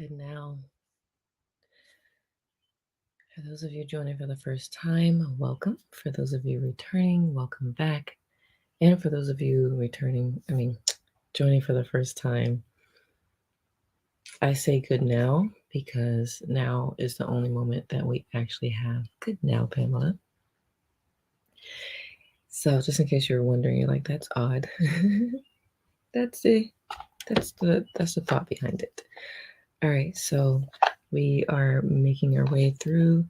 Good now. For those of you joining for the first time, welcome. For those of you returning, welcome back. And for those of you joining for the first time, I say good now because now is the only moment that we actually have. Good now, Pamela. So just in case you're wondering, you're like, that's odd. that's the thought behind it. All right, so we are making our way through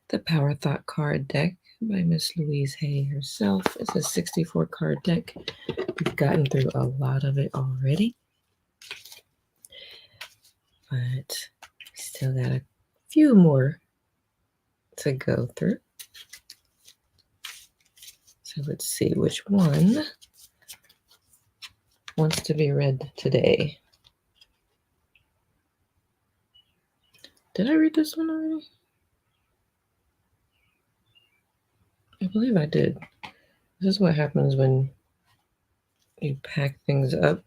the Power Thought card deck by Miss Louise Hay herself. It's a 64 card deck. We've gotten through a lot of it already, but still got a few more to go through. So let's see which one wants to be read today. Did I read this one already? I believe I did. This is what happens when you pack things up.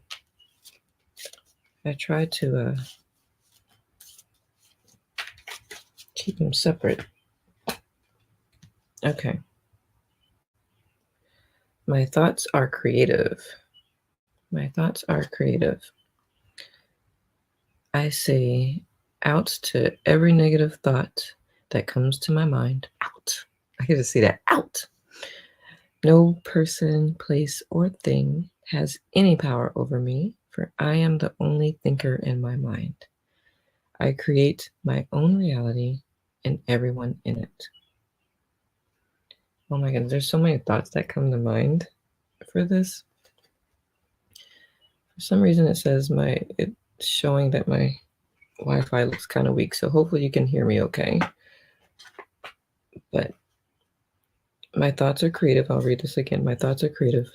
I try to keep them separate. Okay. My thoughts are creative. My thoughts are creative. I say out to every negative thought that comes to my mind. Out. I get to see that. Out. No person, place, or thing has any power over me, for I am the only thinker in my mind. I create my own reality and everyone in it. Oh my goodness, there's so many thoughts that come to mind for this. For some reason it says it's showing that my Wi-Fi looks kind of weak, so hopefully you can hear me okay. But my thoughts are creative. I'll read this again. My thoughts are creative.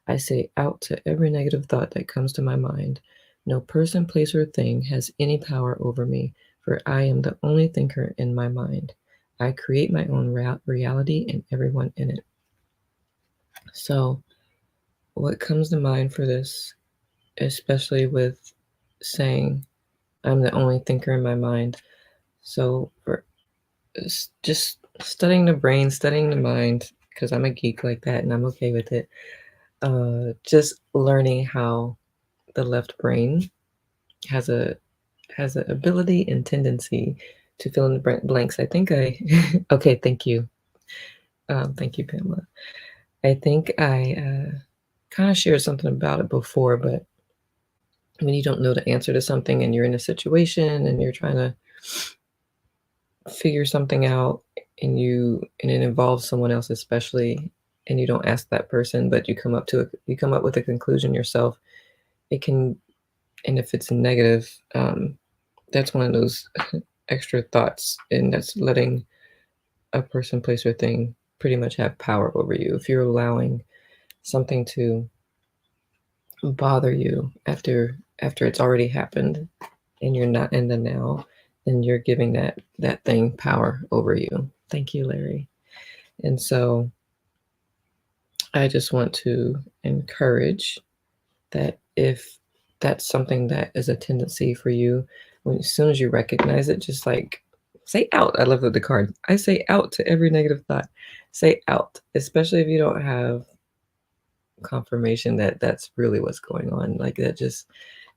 I say out to every negative thought that comes to my mind. No person, place, or thing has any power over me, for I am the only thinker in my mind. I create my own reality and everyone in it. So what comes to mind for this, especially with saying I'm the only thinker in my mind? So for just studying the brain, studying the mind, because I'm a geek like that and I'm okay with it. Just learning how the left brain has an ability and tendency to fill in the blanks. I think okay, thank you. Thank you, Pamela. I think I kind of shared something about it before, but when you don't know the answer to something and you're in a situation and you're trying to figure something out and it involves someone else especially, and you don't ask that person, but you come up with a conclusion yourself, it can, and if it's negative, that's one of those extra thoughts, and that's letting a person, place, or thing pretty much have power over you. If you're allowing something to bother you after it's already happened and you're not in the now, then you're giving that thing power over you. Thank you, Larry. And so I just want to encourage that if that's something that is a tendency for you, as soon as you recognize it, just like say out. I love the card. I say out to every negative thought. Say out, especially if you don't have confirmation that that's really what's going on. Like that just,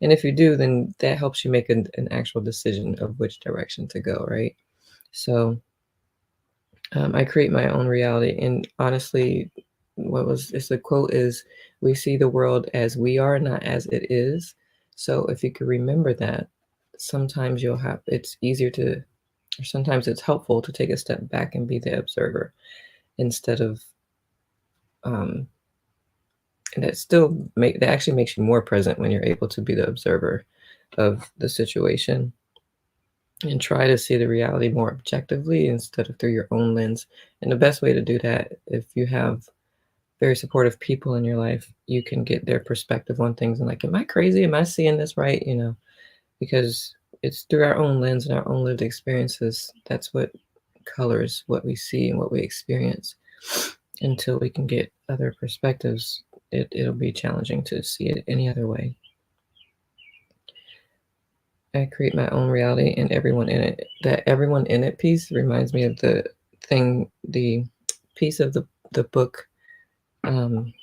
and if you do, then that helps you make an actual decision of which direction to go, right? So I create my own reality. And honestly, the quote is, we see the world as we are, not as it is. So if you could remember that, sometimes it's easier to, or sometimes it's helpful to take a step back and be the observer instead of, and that actually makes you more present when you're able to be the observer of the situation and try to see the reality more objectively instead of through your own lens. And the best way to do that, if you have very supportive people in your life, you can get their perspective on things and like, am I crazy? Am I seeing this right? Because it's through our own lens and our own lived experiences. That's what colors what we see and what we experience. Until we can get other perspectives, it'll be challenging to see it any other way. I create my own reality and everyone in it. That everyone in it piece reminds me of the piece of the book, um,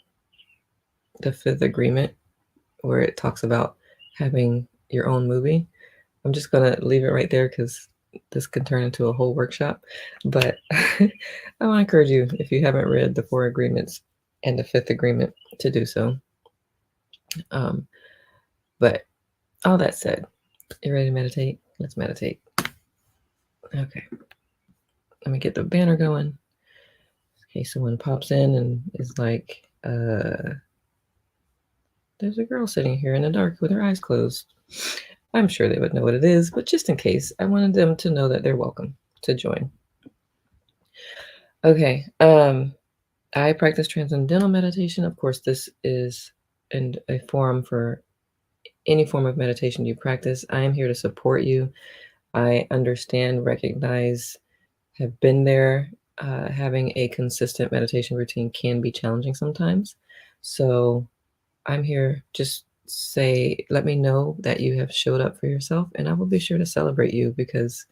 The Fifth Agreement, where it talks about having your own movie. I'm just gonna leave it right there because this can turn into a whole workshop. But I want to encourage you, if you haven't read the Four Agreements and the Fifth Agreement, to do so. Um, but all that said, you ready to meditate? Let's meditate. Okay, let me get the banner going. In case someone pops in and is like, there's a girl sitting here in the dark with her eyes closed. I'm sure they would know what it is, but just in case, I wanted them to know that they're welcome to join. Okay, I practice transcendental meditation. Of course, this is a forum for any form of meditation you practice. I am here to support you. I understand, recognize, have been there. Having a consistent meditation routine can be challenging sometimes. So I'm here. Just let me know that you have showed up for yourself, and I will be sure to celebrate you because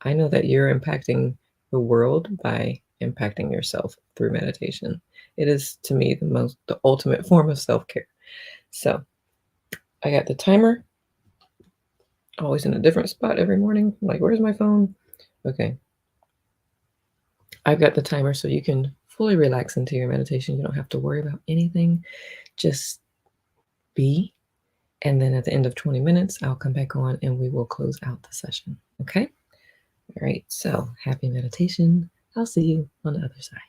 I know that you're impacting the world by impacting yourself through meditation. It is, to me, the ultimate form of self-care. So I got the timer, always in a different spot every morning. I'm like, where's my phone? Okay. I've got the timer so you can fully relax into your meditation. You don't have to worry about anything. Just be. And then at the end of 20 minutes, I'll come back on and we will close out the session. Okay? All right. So happy meditation. I'll see you on the other side.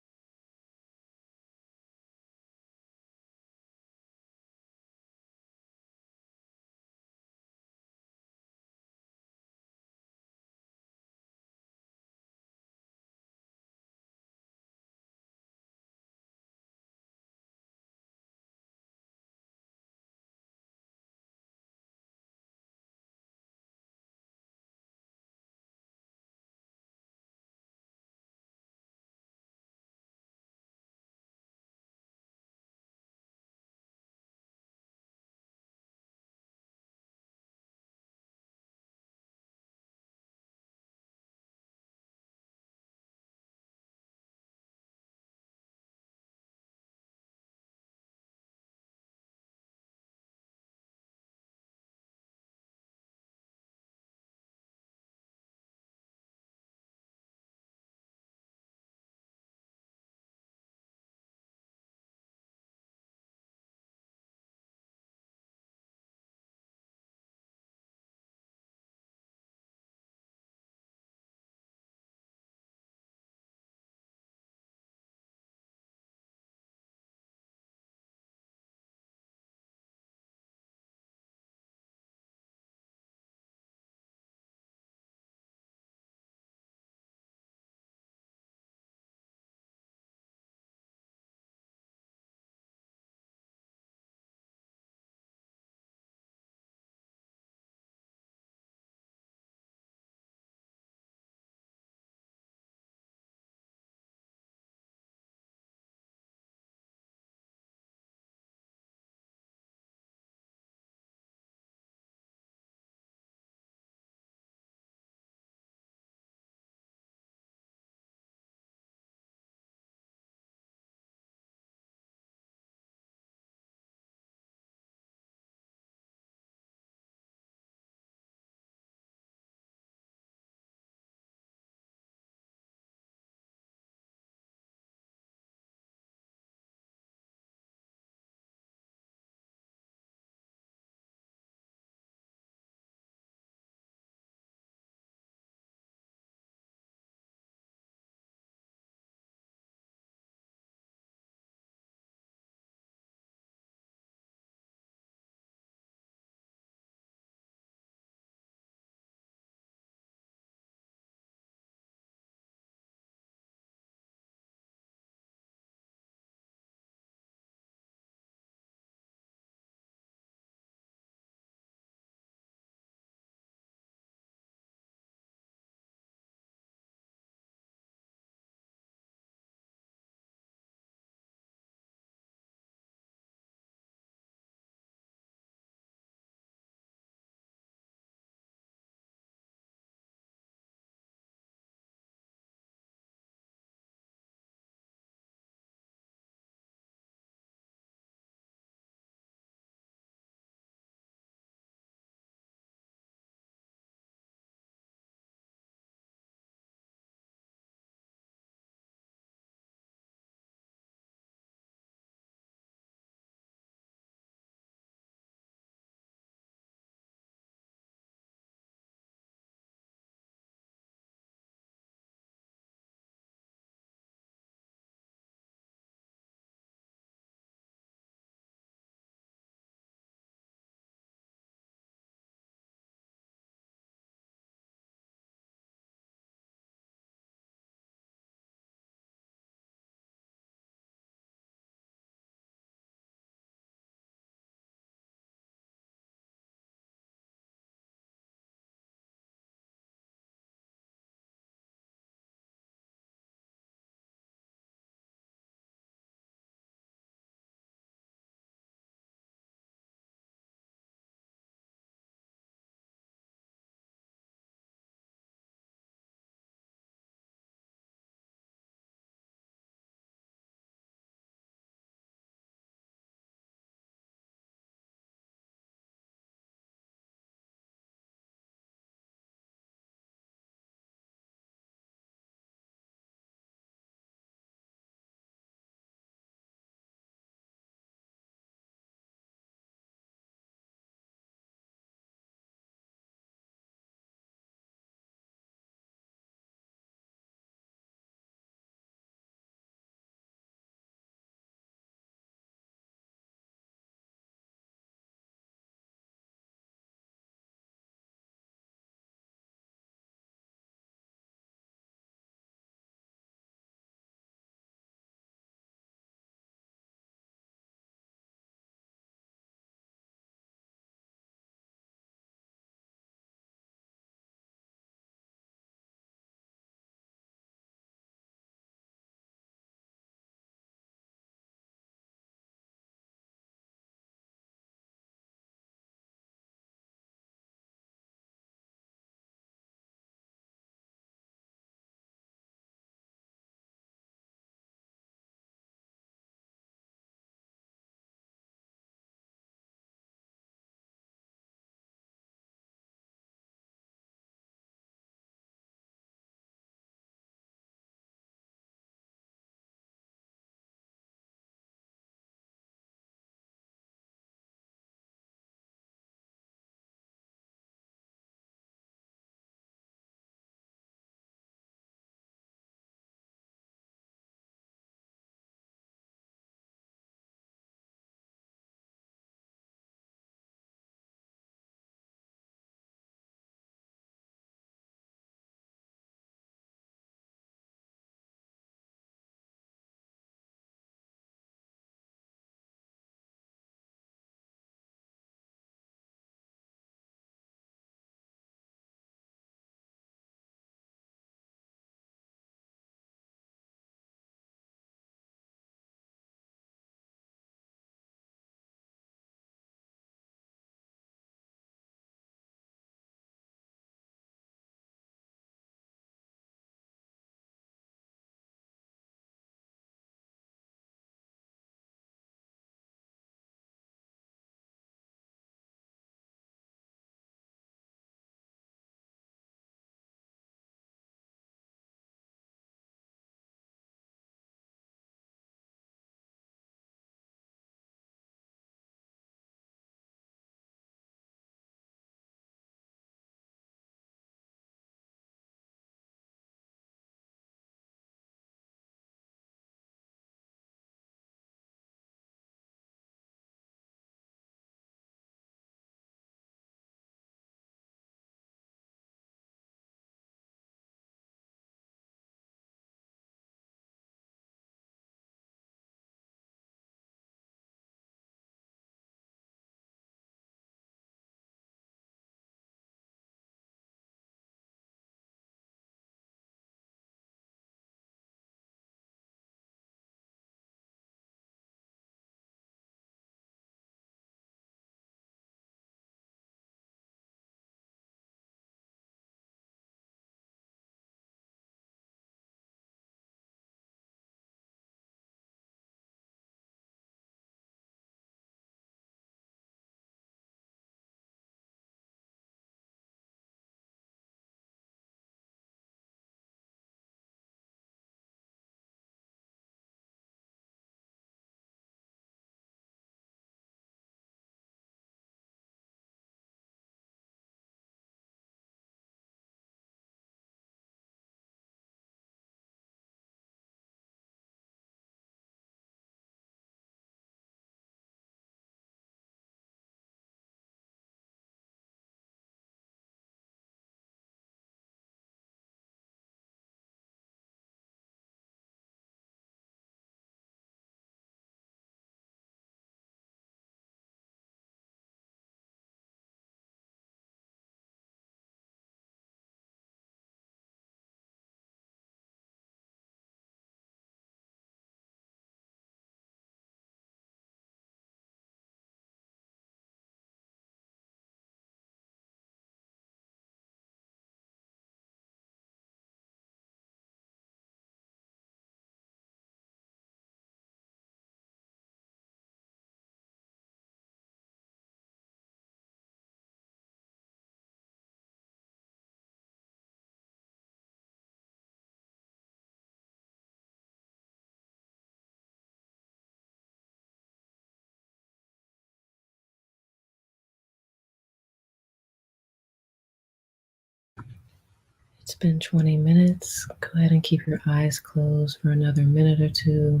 It's been 20 minutes. Go ahead and keep your eyes closed for another minute or two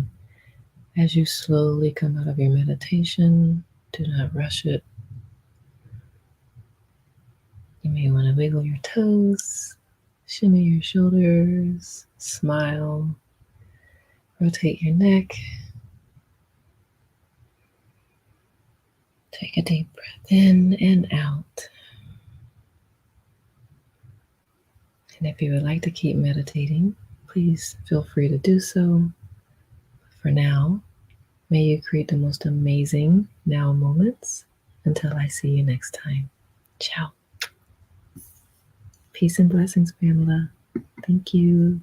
as you slowly come out of your meditation. Do not rush it. You may want to wiggle your toes, shimmy your shoulders, smile, rotate your neck. Take a deep breath in and out. And if you would like to keep meditating, please feel free to do so. For now, may you create the most amazing now moments until I see you next time. Ciao. Peace and blessings, Pamela. Thank you.